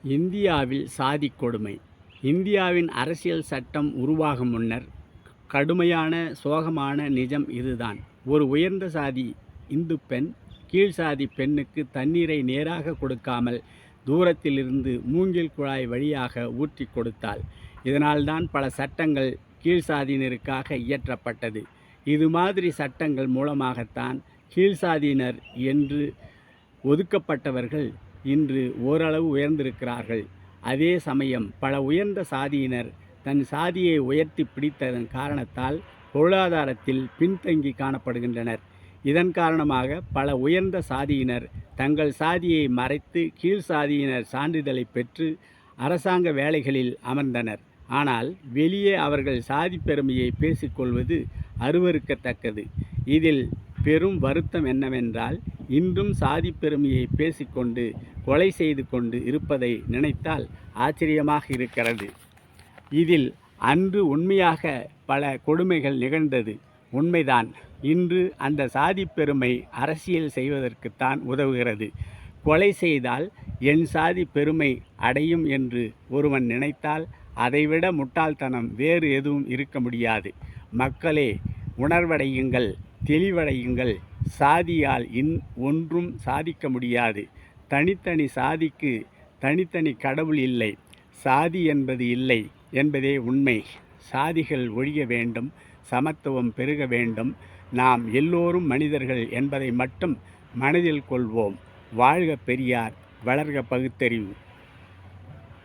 இந்தியாவில் சாதிக் கொடுமை. இந்தியாவின் அரசியல் சட்டம் உருவாகும் முன்னர் கடுமையான சோகமான நிஜம் இதுதான். ஒரு உயர்ந்த சாதி இந்து பெண் கீழ் சாதி பெண்ணுக்கு தண்ணீரை நேராக கொடுக்காமல் தூரத்திலிருந்து மூங்கில் குழாய் வழியாக ஊற்றி கொடுத்தாள். இதனால்தான் பல சட்டங்கள் கீழ் சாதியினருக்காக இயற்றப்பட்டது. இது மாதிரி சட்டங்கள் மூலமாகத்தான் கீழ் சாதியினர் என்று ஒதுக்கப்பட்டவர்கள் இன்று ஓரளவு உயர்ந்திருக்கிறார்கள். அதே சமயம் பல உயர்ந்த சாதியினர் தன் சாதியை உயர்த்தி பிடித்ததன் காரணத்தால் பொருளாதாரத்தில் பின்தங்கி காணப்படுகின்றனர். இதன் காரணமாக பல உயர்ந்த சாதியினர் தங்கள் சாதியை மறைத்து கீழ் சாதியினர் சான்றிதழை பெற்று அரசாங்க வேலைகளில் அமர்ந்தனர். ஆனால் வெளியே அவர்கள் சாதி பெருமையை பேசிக்கொள்வது அருவருக்கத்தக்கது. இதில் பெரும் வருத்தம் என்னவென்றால், இன்றும் சாதி பெருமையை பேசிக்கொண்டு கொலை செய்து கொண்டு இருப்பதை நினைத்தால் ஆச்சரியமாக இருக்கிறது. இதில் அன்று உண்மையாக பல கொடுமைகள் நிகழ்ந்தது உண்மைதான். இன்று அந்த சாதி பெருமை அரசியல் செய்வதற்குத்தான் உதவுகிறது. கொலை செய்தால் என் சாதி பெருமை அடையும் என்று ஒருவன் நினைத்தால் அதைவிட முட்டாள்தனம் வேறு எதுவும் இருக்க முடியாது. மக்களே, உணர்வடையுங்கள், தெளிவடையுங்கள். சாதியால் ஒன்றும் சாதிக்க முடியாது. தனித்தனி சாதிக்கு தனித்தனி கடவுள் இல்லை. சாதி என்பது இல்லை என்பதே உண்மை. சாதிகள் ஒழிய வேண்டும், சமத்துவம் பெருக வேண்டும். நாம் எல்லோரும் மனிதர்கள் என்பதை மட்டும் மனதில் கொள்வோம். வாழ்க பெரியார், வளர்க பகுத்தறிவு.